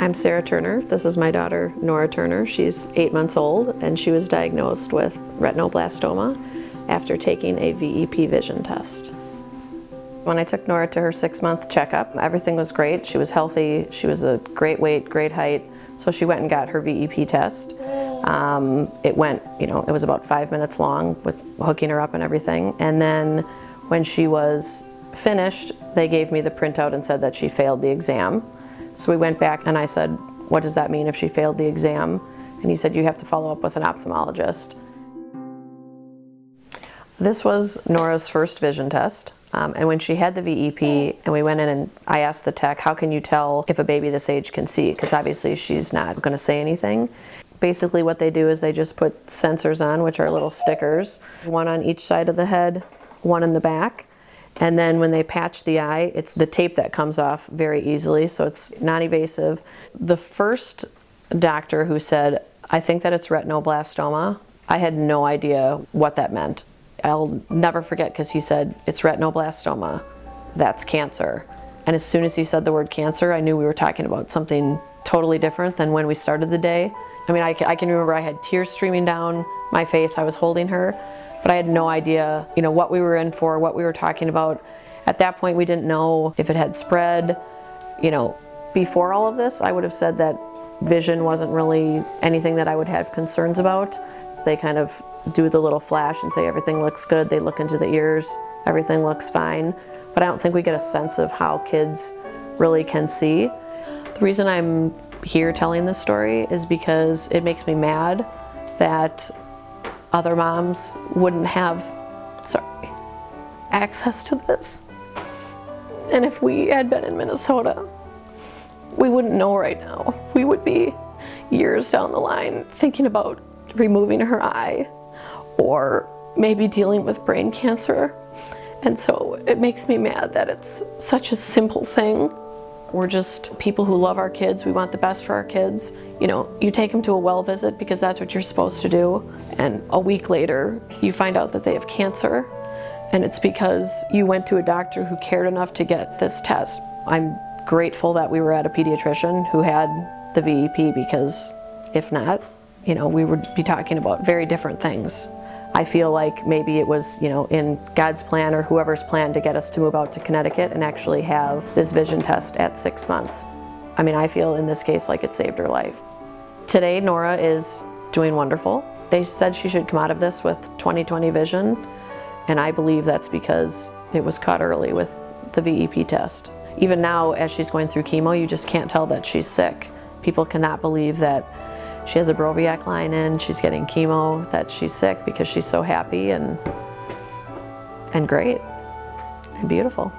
I'm Sarah Turner. This is my daughter, Nora Turner. She's 8 months old, and she was diagnosed with retinoblastoma after taking a VEP vision test. When I took Nora to her 6-month checkup, everything was great. She was healthy. She was a great weight, great height. So she went and got her VEP test. It was about 5 minutes long with hooking her up and everything. And then when she was finished, they gave me the printout and said that she failed the exam. So we went back and I said, what does that mean if she failed the exam? And he said, you have to follow up with an ophthalmologist. This was Nora's first vision test. And when she had the VEP and we went in and I asked the tech, how can you tell if a baby this age can see? Because obviously she's not going to say anything. Basically what they do is they just put sensors on, which are little stickers, one on each side of the head, one in the back. And then when they patch the eye, it's the tape that comes off very easily, so it's non-invasive. The first doctor who said, I think that it's retinoblastoma, I had no idea what that meant. I'll never forget because he said, it's retinoblastoma, that's cancer. And as soon as he said the word cancer, I knew we were talking about something totally different than when we started the day. I mean, I can remember I had tears streaming down my face, I was holding her. But I had no idea, what we were in for, what we were talking about. At that point, we didn't know if it had spread. Before all of this, I would have said that vision wasn't really anything that I would have concerns about. They kind of do the little flash and say everything looks good. They look into the ears, everything looks fine. But I don't think we get a sense of how kids really can see. The reason I'm here telling this story is because it makes me mad that other moms wouldn't have, access to this. And if we had been in Minnesota, we wouldn't know right now. We would be years down the line thinking about removing her eye or maybe dealing with brain cancer. And so it makes me mad that it's such a simple thing. We're just people who love our kids. We want the best for our kids. You take them to a well visit because that's what you're supposed to do. And a week later, you find out that they have cancer. And it's because you went to a doctor who cared enough to get this test. I'm grateful that we were at a pediatrician who had the VEP because if not, we would be talking about very different things. I feel like maybe it was, in God's plan or whoever's plan to get us to move out to Connecticut and actually have this vision test at 6 months. I mean, I feel in this case like it saved her life. Today, Nora is doing wonderful. They said she should come out of this with 20/20 vision, and I believe that's because it was caught early with the VEP test. Even now, as she's going through chemo, you just can't tell that she's sick. People cannot believe that she has a Broviac line in, she's getting chemo, that she's sick because she's so happy and great and beautiful.